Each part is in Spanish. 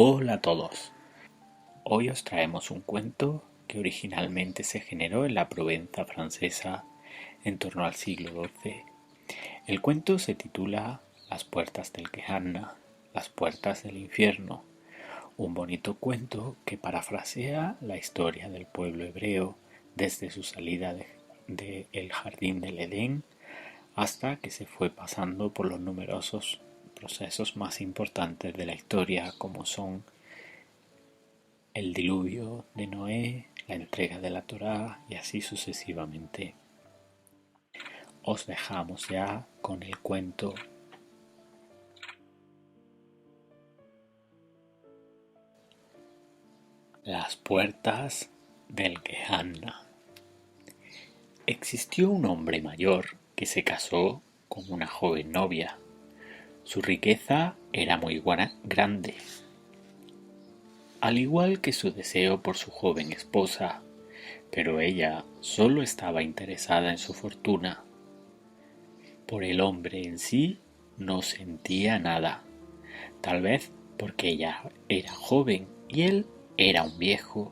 Hola a todos. Hoy os traemos un cuento que originalmente se generó en la Provenza francesa en torno al siglo XII. El cuento se titula Las puertas del Gehenna, las puertas del infierno, un bonito cuento que parafrasea la historia del pueblo hebreo desde su salida de el jardín del Edén hasta que se fue pasando por los numerosos procesos más importantes de la historia, como son el diluvio de Noé, la entrega de la Torá y así sucesivamente. Os dejamos ya con el cuento. Las puertas del Gehenna. Existió un hombre mayor que se casó con una joven novia. Su riqueza era muy grande, al igual que su deseo por su joven esposa, pero ella solo estaba interesada en su fortuna. Por el hombre en sí no sentía nada, tal vez porque ella era joven y él era un viejo.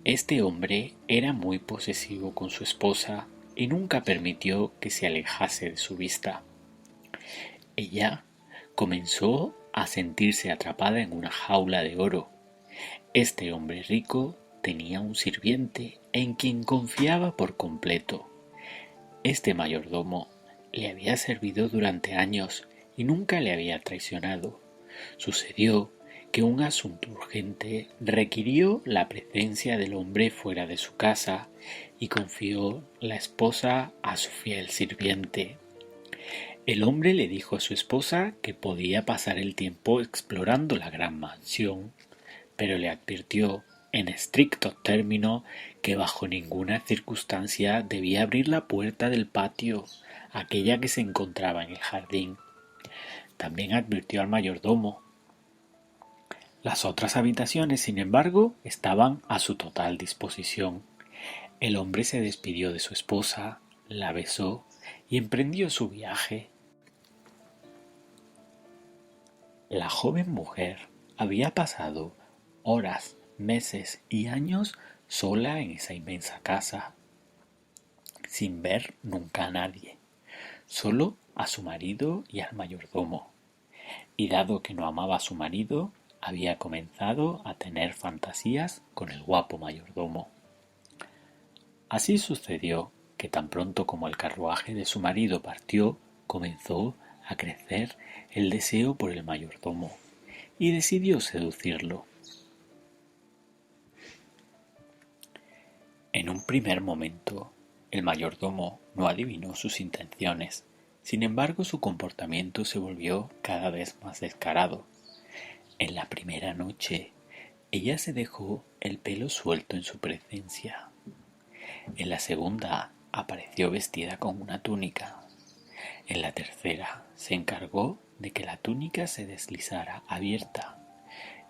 Este hombre era muy posesivo con su esposa y nunca permitió que se alejase de su vista. Ella comenzó a sentirse atrapada en una jaula de oro. Este hombre rico tenía un sirviente en quien confiaba por completo. Este mayordomo le había servido durante años y nunca le había traicionado. Sucedió que un asunto urgente requirió la presencia del hombre fuera de su casa y confió la esposa a su fiel sirviente. El hombre le dijo a su esposa que podía pasar el tiempo explorando la gran mansión, pero le advirtió en estricto término que bajo ninguna circunstancia debía abrir la puerta del patio, aquella que se encontraba en el jardín. También advirtió al mayordomo. Las otras habitaciones, sin embargo, estaban a su total disposición. El hombre se despidió de su esposa, la besó y emprendió su viaje. La joven mujer había pasado horas, meses y años sola en esa inmensa casa, sin ver nunca a nadie, solo a su marido y al mayordomo. Y dado que no amaba a su marido, había comenzado a tener fantasías con el guapo mayordomo. Así sucedió que tan pronto como el carruaje de su marido partió, comenzó a crecer el deseo por el mayordomo y decidió seducirlo. En un primer momento, el mayordomo no adivinó sus intenciones. Sin embargo, su comportamiento se volvió cada vez más descarado. En la primera noche, ella se dejó el pelo suelto en su presencia. En la segunda, apareció vestida con una túnica. En la tercera, se encargó de que la túnica se deslizara abierta.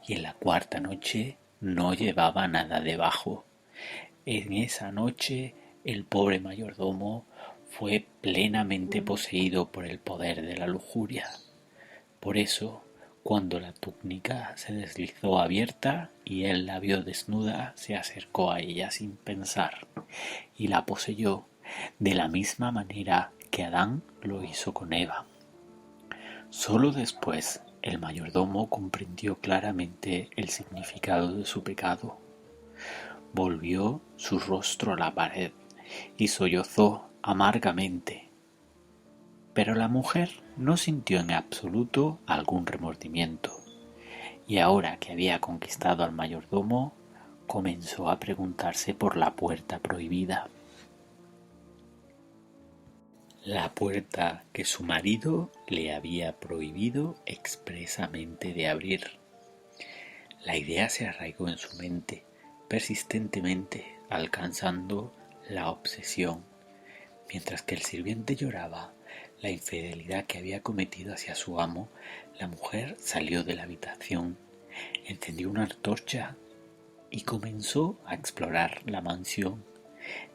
Y en la cuarta noche, no llevaba nada debajo. En esa noche, el pobre mayordomo fue plenamente poseído por el poder de la lujuria. Por eso, cuando la túnica se deslizó abierta y él la vio desnuda, se acercó a ella sin pensar y la poseyó de la misma manera que Adán lo hizo con Eva. Solo después el mayordomo comprendió claramente el significado de su pecado. Volvió su rostro a la pared y sollozó amargamente. Pero la mujer no sintió en absoluto algún remordimiento, y ahora que había conquistado al mayordomo, comenzó a preguntarse por la puerta prohibida. La puerta que su marido le había prohibido expresamente de abrir. La idea se arraigó en su mente persistentemente, alcanzando la obsesión. Mientras que el sirviente lloraba la infidelidad que había cometido hacia su amo, la mujer salió de la habitación, encendió una antorcha y comenzó a explorar la mansión,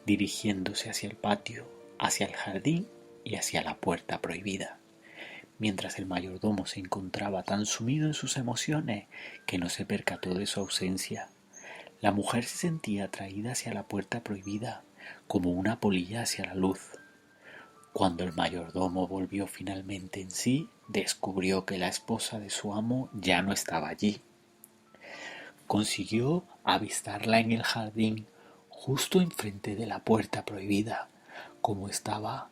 dirigiéndose hacia el patio, hacia el jardín y hacia la puerta prohibida. mientras el mayordomo se encontraba tan sumido en sus emociones que no se percató de su ausencia. La mujer se sentía atraída hacia la puerta prohibida, como una polilla hacia la luz. Cuando el mayordomo volvió finalmente en sí, descubrió que la esposa de su amo ya no estaba allí. Consiguió avistarla en el jardín, justo enfrente de la puerta prohibida, como estaba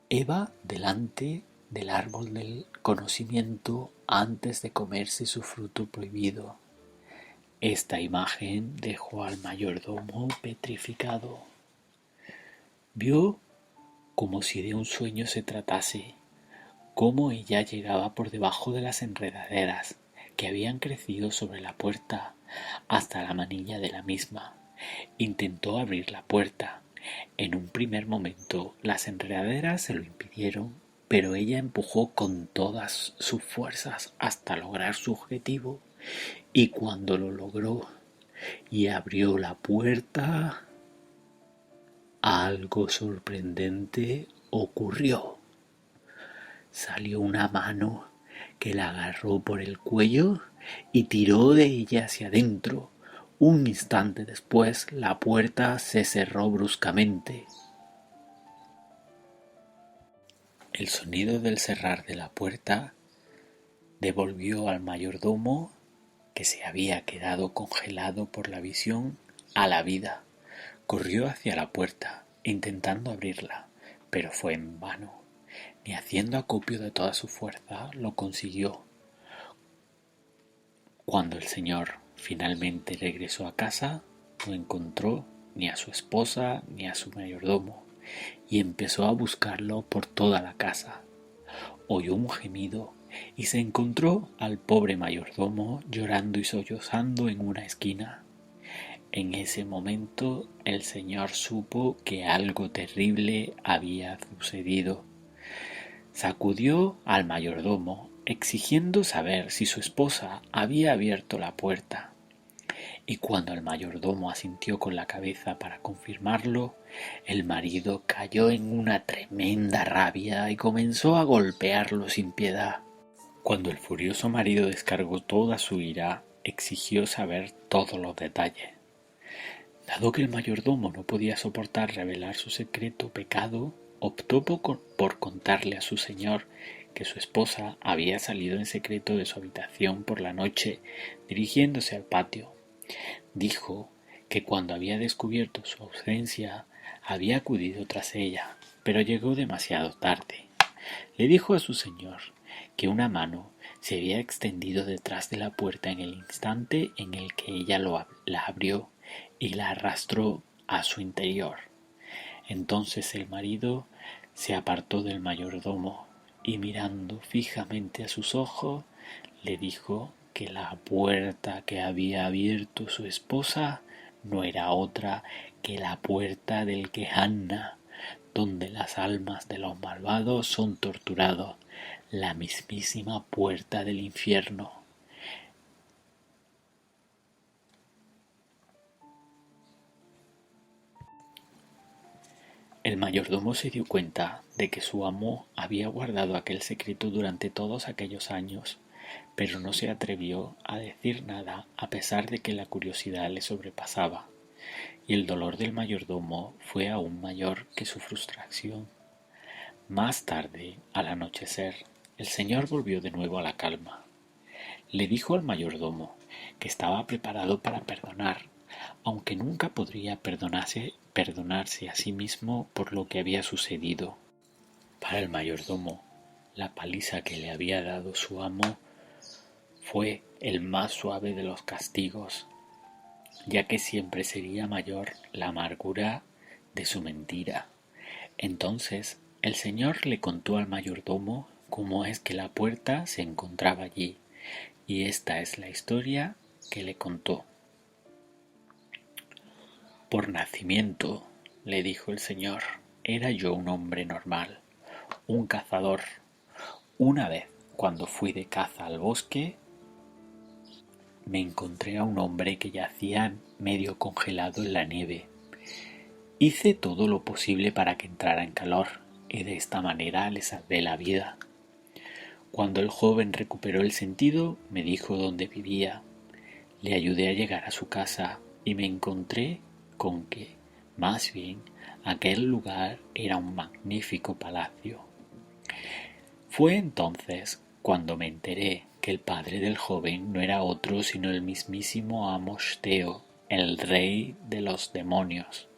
Eva delante del árbol del conocimiento antes de comerse su fruto prohibido. Esta imagen dejó al mayordomo petrificado. Vio, como si de un sueño se tratase, cómo ella llegaba por debajo de las enredaderas que habían crecido sobre la puerta hasta la manilla de la misma. Intentó abrir la puerta. En un primer momento las enredaderas se lo impidieron, pero ella empujó con todas sus fuerzas hasta lograr su objetivo, y cuando lo logró y abrió la puerta, algo sorprendente ocurrió. Salió una mano que la agarró por el cuello y tiró de ella hacia adentro. Un instante después, la puerta se cerró bruscamente. El sonido del cerrar de la puerta devolvió al mayordomo, que se había quedado congelado por la visión, a la vida. Corrió hacia la puerta, intentando abrirla, pero fue en vano. Ni haciendo acopio de toda su fuerza lo consiguió. Cuando el señor finalmente regresó a casa, no encontró ni a su esposa ni a su mayordomo, y empezó a buscarlo por toda la casa. Oyó un gemido y se encontró al pobre mayordomo llorando y sollozando en una esquina. En ese momento el señor supo que algo terrible había sucedido. Sacudió al mayordomo, exigiendo saber si su esposa había abierto la puerta, y cuando el mayordomo asintió con la cabeza para confirmarlo, el marido cayó en una tremenda rabia y comenzó a golpearlo sin piedad. Cuando el furioso marido descargó toda su ira, exigió saber todos los detalles. Dado que el mayordomo no podía soportar revelar su secreto pecado, optó por contarle a su señor que su esposa había salido en secreto de su habitación por la noche, dirigiéndose al patio. Dijo que cuando había descubierto su ausencia, había acudido tras ella, pero llegó demasiado tarde. Le dijo a su señor que una mano se había extendido detrás de la puerta en el instante en el que ella la abrió y la arrastró a su interior. Entonces el marido se apartó del mayordomo y mirando fijamente a sus ojos, le dijo que la puerta que había abierto su esposa no era otra que la puerta del Gehenna, donde las almas de los malvados son torturados, la mismísima puerta del infierno. El mayordomo se dio cuenta de que su amo había guardado aquel secreto durante todos aquellos años, pero no se atrevió a decir nada a pesar de que la curiosidad le sobrepasaba, y el dolor del mayordomo fue aún mayor que su frustración. Más tarde, al anochecer, el señor volvió de nuevo a la calma. Le dijo al mayordomo que estaba preparado para perdonar, aunque nunca podría perdonarse a sí mismo por lo que había sucedido. Para el mayordomo, la paliza que le había dado su amo fue el más suave de los castigos, ya que siempre sería mayor la amargura de su mentira. Entonces el señor le contó al mayordomo cómo es que la puerta se encontraba allí, y esta es la historia que le contó. Por nacimiento, le dijo el señor, era yo un hombre normal, un cazador. Una vez, cuando fui de caza al bosque, me encontré a un hombre que yacía medio congelado en la nieve. Hice todo lo posible para que entrara en calor, y de esta manera le salvé la vida. Cuando el joven recuperó el sentido, me dijo dónde vivía. Le ayudé a llegar a su casa y me encontré con que, más bien, aquel lugar era un magnífico palacio. Fue entonces cuando me enteré que el padre del joven no era otro sino el mismísimo Amosteo, el rey de los demonios.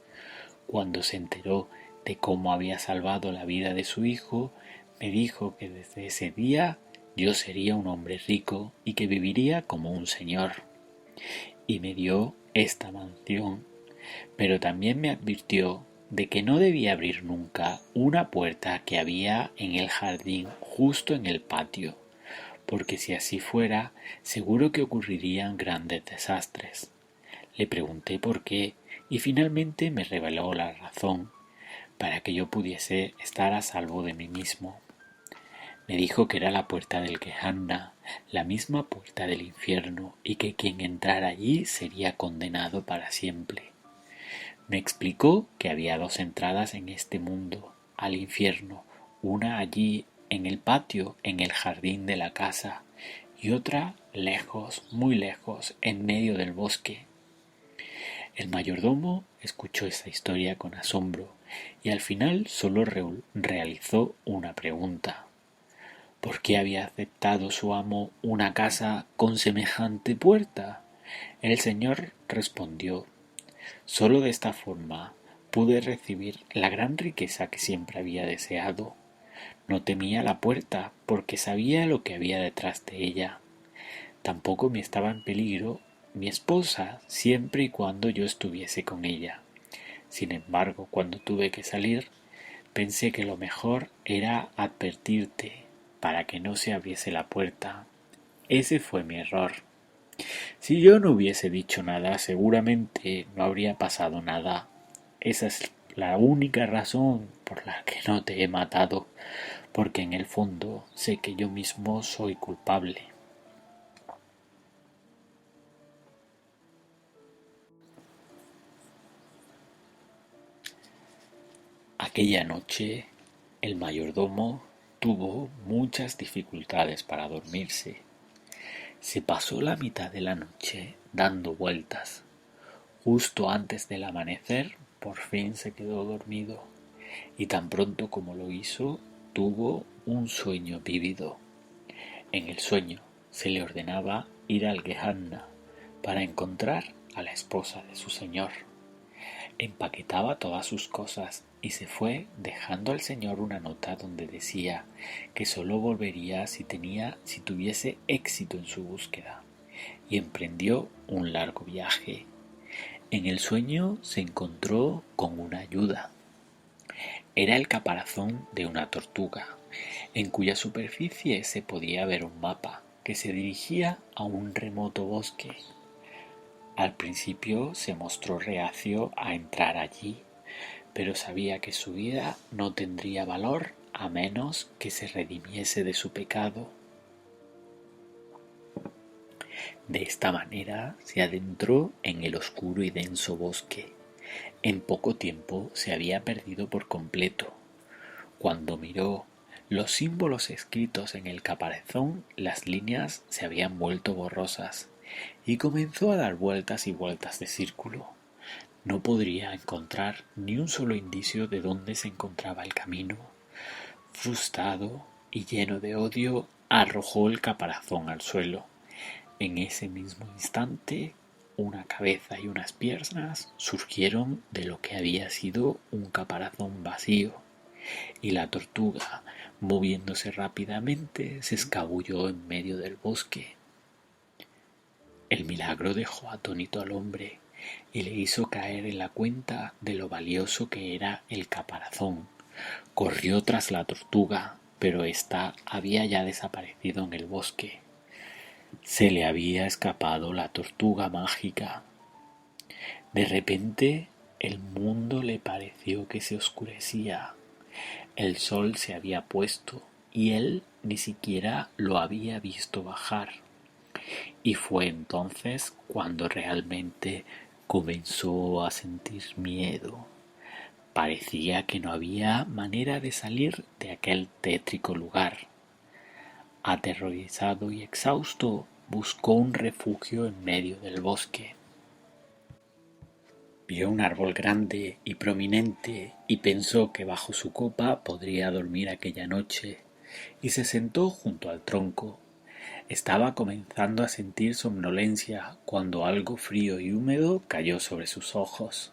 Cuando se enteró de cómo había salvado la vida de su hijo, me dijo que desde ese día yo sería un hombre rico y que viviría como un señor. Y me dio esta mansión, pero también me advirtió de que no debía abrir nunca una puerta que había en el jardín justo en el patio, porque si así fuera, seguro que ocurrirían grandes desastres. Le pregunté por qué y finalmente me reveló la razón, para que yo pudiese estar a salvo de mí mismo. Me dijo que era la puerta del Gehenna, la misma puerta del infierno, y que quien entrara allí sería condenado para siempre. Me explicó que había dos entradas en este mundo, al infierno, una allí en el patio, en el jardín de la casa, y otra lejos, muy lejos, en medio del bosque. El mayordomo escuchó esta historia con asombro y al final solo realizó una pregunta. ¿Por qué había aceptado su amo una casa con semejante puerta? El señor respondió: solo de esta forma pude recibir la gran riqueza que siempre había deseado. No temía la puerta porque sabía lo que había detrás de ella. Tampoco me estaba en peligro mi esposa siempre y cuando yo estuviese con ella. Sin embargo, cuando tuve que salir, pensé que lo mejor era advertirte para que no se abriese la puerta. Ese fue mi error. Si yo no hubiese dicho nada, seguramente no habría pasado nada. Esa es la única razón por la que no te he matado, porque en el fondo sé que yo mismo soy culpable. Aquella noche el mayordomo tuvo muchas dificultades para dormirse. Se pasó la mitad de la noche dando vueltas. Justo antes del amanecer, por fin se quedó dormido, y tan pronto como lo hizo, tuvo un sueño vívido. En el sueño se le ordenaba ir al Gehenna para encontrar a la esposa de su señor. Empaquetaba todas sus cosas y se fue dejando al señor una nota donde decía que sólo volvería si tuviese éxito en su búsqueda, y emprendió un largo viaje. En el sueño se encontró con una ayuda. Era el caparazón de una tortuga, en cuya superficie se podía ver un mapa que se dirigía a un remoto bosque. Al principio se mostró reacio a entrar allí, pero sabía que su vida no tendría valor a menos que se redimiese de su pecado. De esta manera se adentró en el oscuro y denso bosque. En poco tiempo se había perdido por completo. Cuando miró los símbolos escritos en el caparazón, las líneas se habían vuelto borrosas y comenzó a dar vueltas y vueltas de círculo. No podría encontrar ni un solo indicio de dónde se encontraba el camino. Frustrado y lleno de odio, arrojó el caparazón al suelo. En ese mismo instante, una cabeza y unas piernas surgieron de lo que había sido un caparazón vacío, y la tortuga, moviéndose rápidamente, se escabulló en medio del bosque. El milagro dejó atónito al hombre y le hizo caer en la cuenta de lo valioso que era el caparazón. Corrió tras la tortuga, pero ésta había ya desaparecido en el bosque. Se le había escapado la tortuga mágica. De repente el mundo le pareció que se oscurecía. El sol se había puesto y él ni siquiera lo había visto bajar. Y fue entonces cuando realmente comenzó a sentir miedo. Parecía que no había manera de salir de aquel tétrico lugar. Aterrorizado y exhausto, buscó un refugio en medio del bosque. Vio un árbol grande y prominente y pensó que bajo su copa podría dormir aquella noche, y se sentó junto al tronco. Estaba comenzando a sentir somnolencia cuando algo frío y húmedo cayó sobre sus ojos.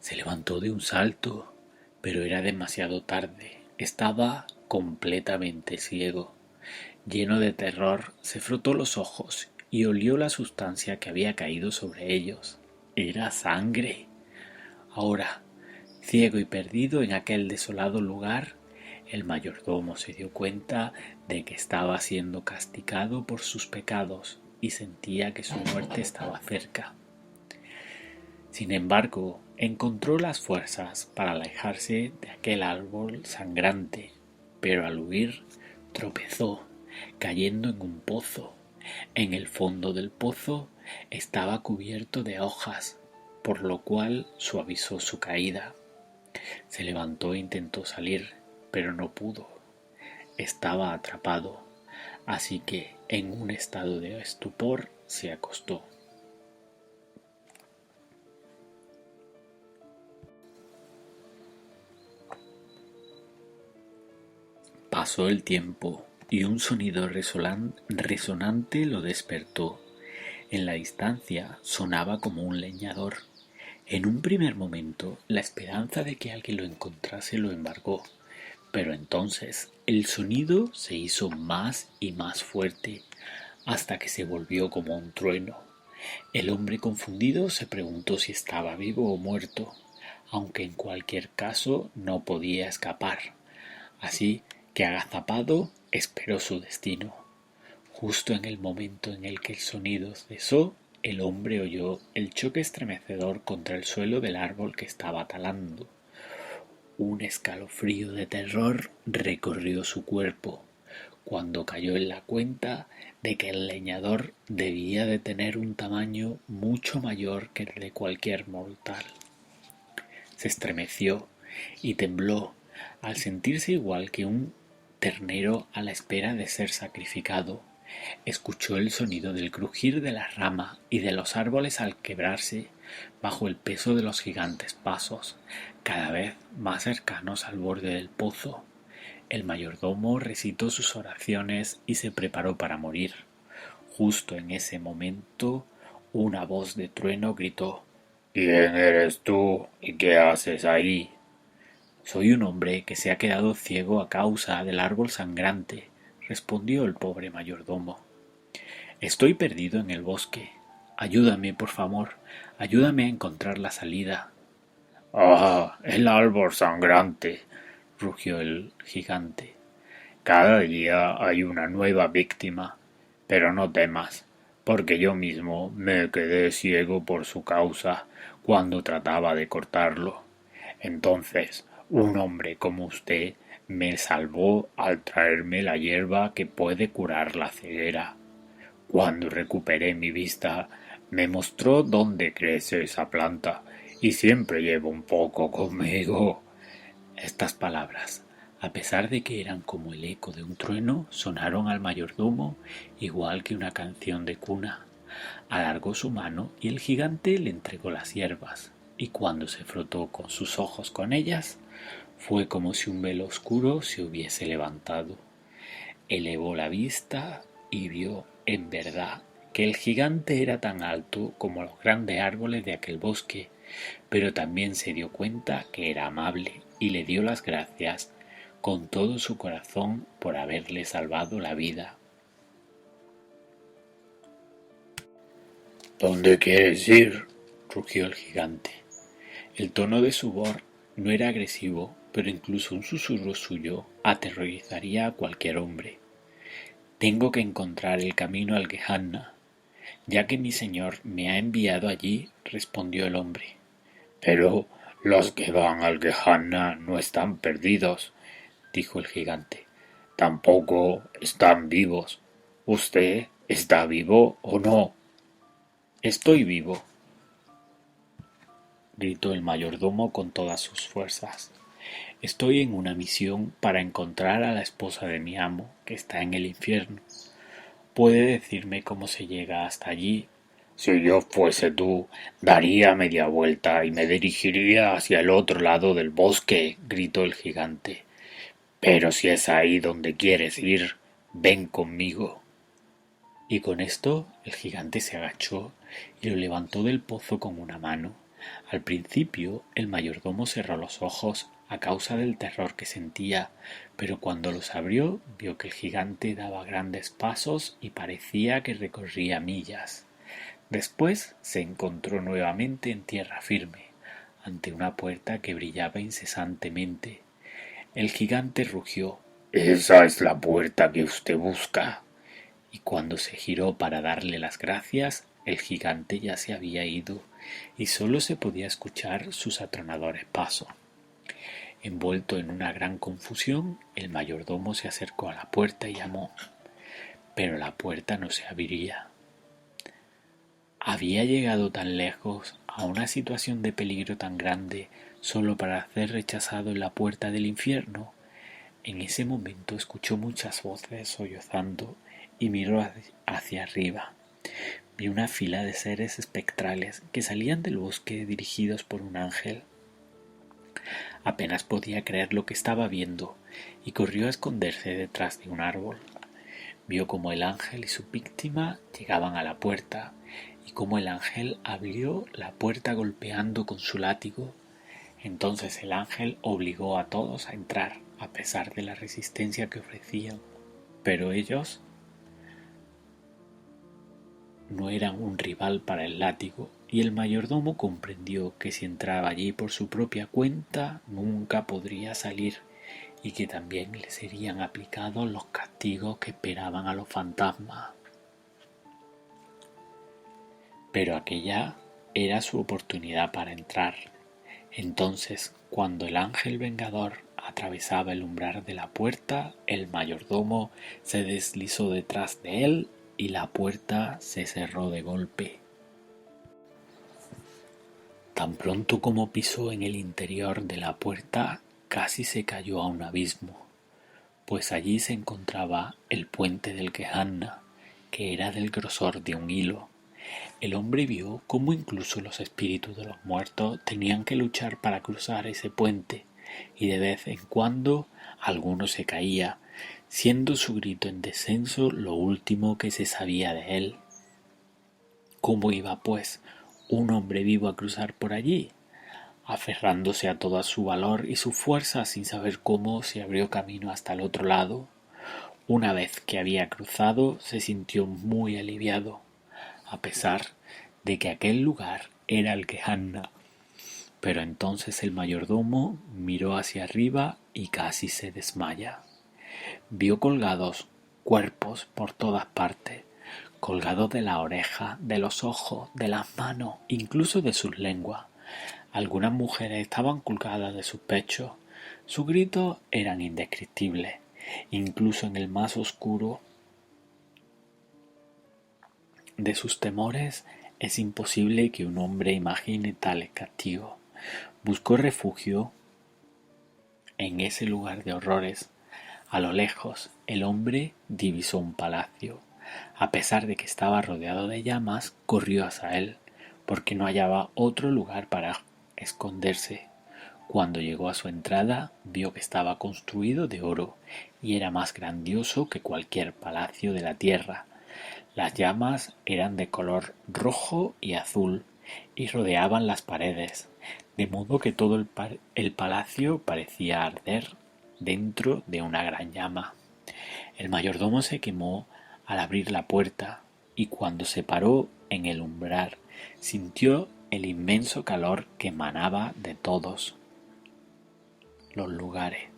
Se levantó de un salto, pero era demasiado tarde. Estaba completamente ciego. Lleno de terror, se frotó los ojos y olió la sustancia que había caído sobre ellos. Era sangre. Ahora, ciego y perdido en aquel desolado lugar, el mayordomo se dio cuenta de que estaba siendo castigado por sus pecados y sentía que su muerte estaba cerca. Sin embargo, encontró las fuerzas para alejarse de aquel árbol sangrante, pero al huir tropezó, cayendo en un pozo. En el fondo del pozo estaba cubierto de hojas, por lo cual suavizó su caída. Se levantó e intentó salir, pero no pudo. Estaba atrapado, así que, en un estado de estupor, se acostó. Pasó el tiempo y un sonido resonante lo despertó. En la distancia sonaba como un leñador. En un primer momento, la esperanza de que alguien lo encontrase lo embargó, pero entonces el sonido se hizo más y más fuerte, hasta que se volvió como un trueno. El hombre confundido se preguntó si estaba vivo o muerto, aunque en cualquier caso no podía escapar. Así que agazapado esperó su destino. Justo en el momento en el que el sonido cesó, el hombre oyó el choque estremecedor contra el suelo del árbol que estaba talando. Un escalofrío de terror recorrió su cuerpo cuando cayó en la cuenta de que el leñador debía de tener un tamaño mucho mayor que el de cualquier mortal. Se estremeció y tembló al sentirse igual que un ternero a la espera de ser sacrificado. Escuchó el sonido del crujir de las ramas y de los árboles al quebrarse bajo el peso de los gigantes pasos, cada vez más cercanos al borde del pozo. El mayordomo recitó sus oraciones y se preparó para morir. Justo en ese momento, una voz de trueno gritó: «¿Quién eres tú y qué haces ahí?». «Soy un hombre que se ha quedado ciego a causa del árbol sangrante», respondió el pobre mayordomo. «Estoy perdido en el bosque. Ayúdame, por favor. Ayúdame a encontrar la salida». «Ah, el árbol sangrante», rugió el gigante. «Cada día hay una nueva víctima. Pero no temas, porque yo mismo me quedé ciego por su causa cuando trataba de cortarlo. Entonces, un hombre como usted me salvó al traerme la hierba que puede curar la ceguera. Cuando recuperé mi vista, me mostró dónde crece esa planta y siempre llevo un poco conmigo». Estas palabras, a pesar de que eran como el eco de un trueno, sonaron al mayordomo igual que una canción de cuna. Alargó su mano y el gigante le entregó las hierbas, y cuando se frotó con sus ojos con ellas, fue como si un velo oscuro se hubiese levantado. Elevó la vista y vio, en verdad, que el gigante era tan alto como los grandes árboles de aquel bosque, pero también se dio cuenta que era amable y le dio las gracias con todo su corazón por haberle salvado la vida. «¿Dónde quieres ir?», rugió el gigante. El tono de su voz no era agresivo, pero incluso un susurro suyo aterrorizaría a cualquier hombre. «Tengo que encontrar el camino al Gehenna, ya que mi señor me ha enviado allí», respondió el hombre. «Pero los que van al Gehenna no están perdidos», dijo el gigante. «Tampoco están vivos. ¿Usted está vivo o no?». «Estoy vivo». gritó el mayordomo con todas sus fuerzas. Estoy en una misión para encontrar a la esposa de mi amo, que está en el infierno. ¿Puede decirme cómo se llega hasta allí? Si yo fuese tú, daría media vuelta y me dirigiría hacia el otro lado del bosque, gritó el gigante. Pero si es ahí donde quieres ir, ven conmigo. Y con esto el gigante se agachó y lo levantó del pozo con una mano. Al principio el mayordomo cerró los ojos a causa del terror que sentía, pero cuando los abrió vio que el gigante daba grandes pasos y parecía que recorría millas. Después se encontró nuevamente en tierra firme, ante una puerta que brillaba incesantemente. El gigante rugió: «Esa es la puerta que usted busca». Y cuando se giró para darle las gracias, el gigante ya se había ido y sólo se podía escuchar sus atronadores pasos. Envuelto en una gran confusión, el mayordomo se acercó a la puerta y llamó, pero la puerta no se abría. Había llegado tan lejos, a una situación de peligro tan grande, solo para ser rechazado en la puerta del infierno. En ese momento escuchó muchas voces sollozando y miró hacia arriba. Vio una fila de seres espectrales que salían del bosque dirigidos por un ángel. Apenas podía creer lo que estaba viendo y corrió a esconderse detrás de un árbol. Vio cómo el ángel y su víctima llegaban a la puerta y cómo el ángel abrió la puerta golpeando con su látigo. Entonces el ángel obligó a todos a entrar, a pesar de la resistencia que ofrecían. Pero ellos no eran un rival para el látigo, y el mayordomo comprendió que si entraba allí por su propia cuenta nunca podría salir, y que también le serían aplicados los castigos que esperaban a los fantasmas. Pero aquella era su oportunidad para entrar. Entonces, cuando el ángel vengador atravesaba el umbral de la puerta, el mayordomo se deslizó detrás de él y la puerta se cerró de golpe. Tan pronto como pisó en el interior de la puerta, casi se cayó a un abismo, pues allí se encontraba el puente del Gehenna, que era del grosor de un hilo. El hombre vio cómo incluso los espíritus de los muertos tenían que luchar para cruzar ese puente, y de vez en cuando alguno se caía, siendo su grito en descenso lo último que se sabía de él. ¿Cómo iba, pues, un hombre vivo a cruzar por allí? Aferrándose a todo su valor y su fuerza sin saber cómo, se abrió camino hasta el otro lado. Una vez que había cruzado, se sintió muy aliviado, a pesar de que aquel lugar era el Gehenna. Pero entonces el mayordomo miró hacia arriba y casi se desmaya. Vio colgados cuerpos por todas partes, colgados de la oreja, de los ojos, de las manos, incluso de sus lenguas. Algunas mujeres estaban colgadas de sus pechos. Sus gritos eran indescriptibles. Incluso en el más oscuro de sus temores es imposible que un hombre imagine tales castigos. Buscó refugio en ese lugar de horrores. A lo lejos, el hombre divisó un palacio. A pesar de que estaba rodeado de llamas, corrió hacia él, porque no hallaba otro lugar para esconderse. Cuando llegó a su entrada, vio que estaba construido de oro y era más grandioso que cualquier palacio de la tierra. Las llamas eran de color rojo y azul y rodeaban las paredes, de modo que todo el palacio parecía arder dentro de una gran llama. El mayordomo se quemó al abrir la puerta y cuando se paró en el umbral sintió el inmenso calor que emanaba de todos los lugares,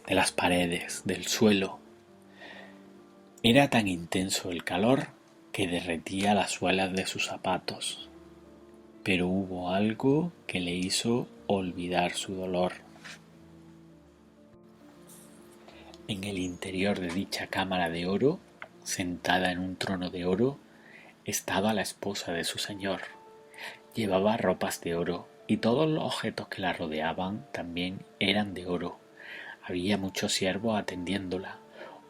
de las paredes, del suelo. Era tan intenso el calor que derretía las suelas de sus zapatos, pero hubo algo que le hizo olvidar su dolor. En el interior de dicha cámara de oro, sentada en un trono de oro, estaba la esposa de su señor. Llevaba ropas de oro y todos los objetos que la rodeaban también eran de oro. Había muchos siervos atendiéndola.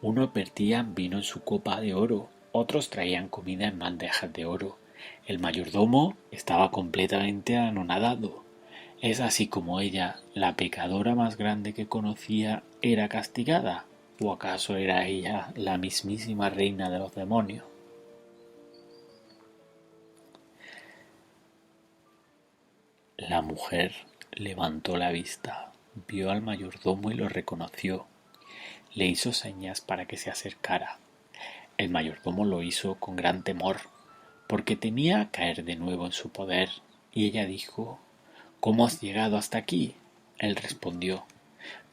Unos vertían vino en su copa de oro, otros traían comida en bandejas de oro. El mayordomo estaba completamente anonadado. ¿Es así como ella, la pecadora más grande que conocía, era castigada? ¿O acaso era ella la mismísima reina de los demonios? La mujer levantó la vista, vio al mayordomo y lo reconoció. Le hizo señas para que se acercara. El mayordomo lo hizo con gran temor, porque temía caer de nuevo en su poder, y ella dijo: ¿Cómo has llegado hasta aquí? Él respondió: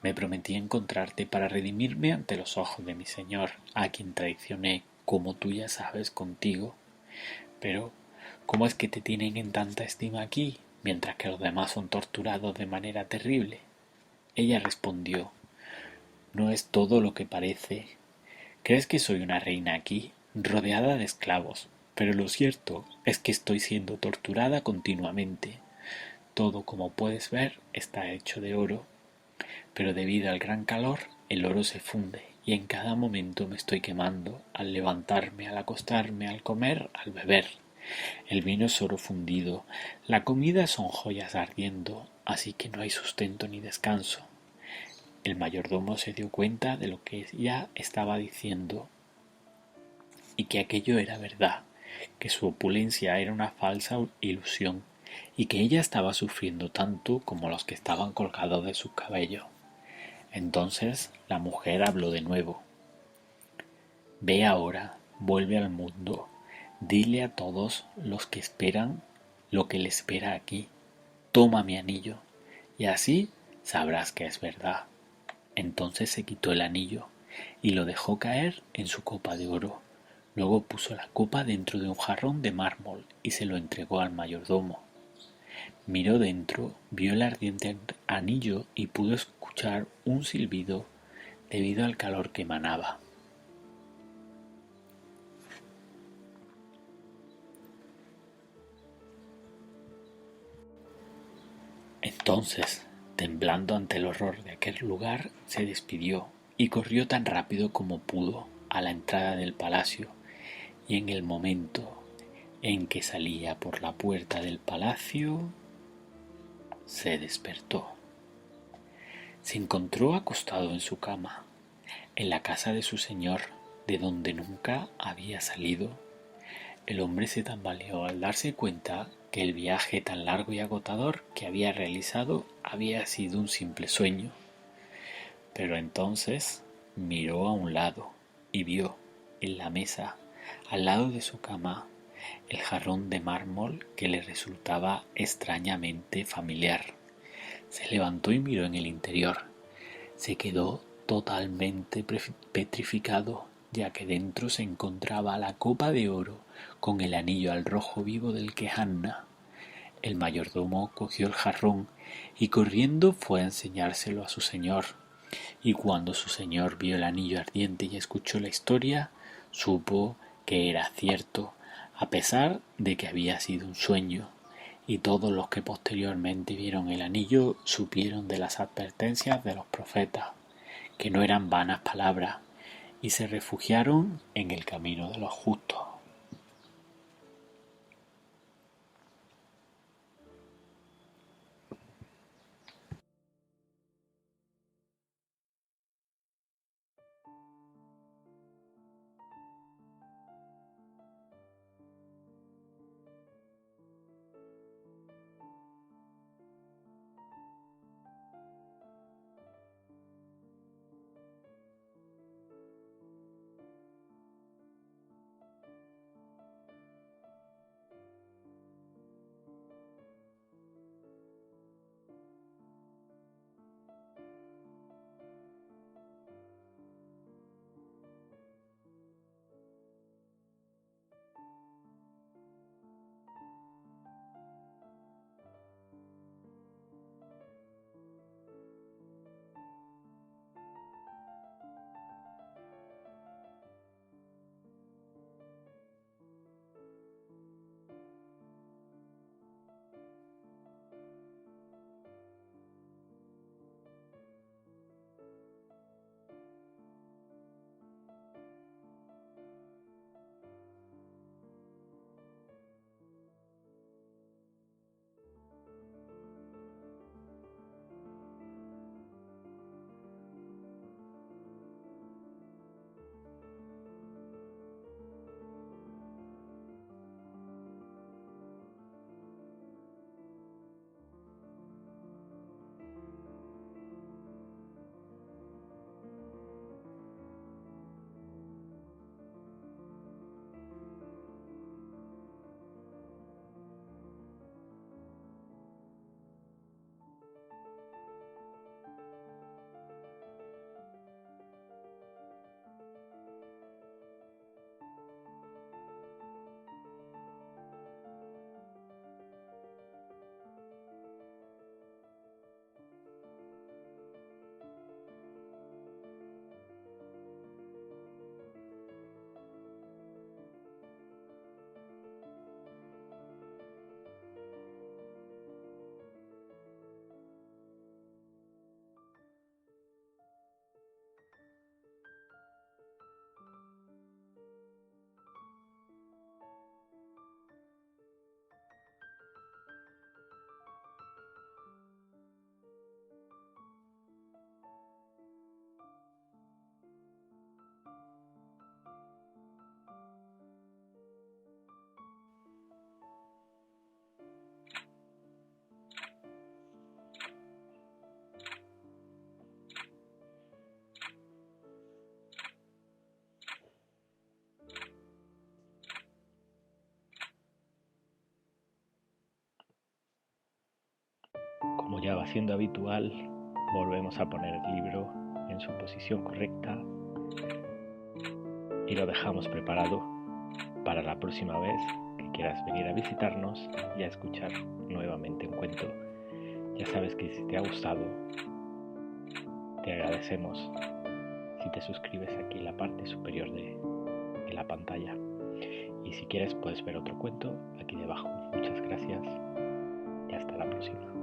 Me prometí encontrarte para redimirme ante los ojos de mi señor, a quien traicioné, como tú ya sabes, contigo. Pero, ¿cómo es que te tienen en tanta estima aquí, mientras que los demás son torturados de manera terrible? Ella respondió: No es todo lo que parece. ¿Crees que soy una reina aquí, rodeada de esclavos? Pero lo cierto es que estoy siendo torturada continuamente. Todo, como puedes ver, está hecho de oro, pero debido al gran calor, el oro se funde y en cada momento me estoy quemando, al levantarme, al acostarme, al comer, al beber. El vino es oro fundido, la comida son joyas ardiendo, así que no hay sustento ni descanso. El mayordomo se dio cuenta de lo que ella estaba diciendo y que aquello era verdad, que su opulencia era una falsa ilusión y que ella estaba sufriendo tanto como los que estaban colgados de sus cabellos. Entonces la mujer habló de nuevo: Ve ahora, vuelve al mundo, dile a todos los que esperan lo que le espera aquí. Toma mi anillo, y así sabrás que es verdad. Entonces se quitó el anillo y lo dejó caer en su copa de oro. Luego puso la copa dentro de un jarrón de mármol y se lo entregó al mayordomo. Miró dentro, vio el ardiente anillo y pudo escuchar un silbido debido al calor que emanaba. Entonces, temblando ante el horror de aquel lugar, se despidió y corrió tan rápido como pudo a la entrada del palacio, y en el momento en que salía por la puerta del palacio, se despertó. Se encontró acostado en su cama, en la casa de su señor, de donde nunca había salido. El hombre se tambaleó al darse cuenta que el viaje tan largo y agotador que había realizado había sido un simple sueño. Pero entonces miró a un lado y vio en la mesa, al lado de su cama, el jarrón de mármol que le resultaba extrañamente familiar. Se levantó y miró en el interior. Se quedó totalmente petrificado, ya que dentro se encontraba la copa de oro con el anillo al rojo vivo del que Hanna. El mayordomo cogió el jarrón y corriendo fue a enseñárselo a su señor. Y cuando su señor vio el anillo ardiente y escuchó la historia, supo que era cierto, a pesar de que había sido un sueño. Y todos los que posteriormente vieron el anillo supieron de las advertencias de los profetas, que no eran vanas palabras, y se refugiaron en el camino de los justos. va siendo habitual, volvemos a poner el libro en su posición correcta y lo dejamos preparado para la próxima vez que quieras venir a visitarnos y a escuchar nuevamente un cuento. Ya sabes que si te ha gustado, te agradecemos si te suscribes aquí en la parte superior de la pantalla. Y si quieres puedes ver otro cuento aquí debajo. Muchas gracias y hasta la próxima.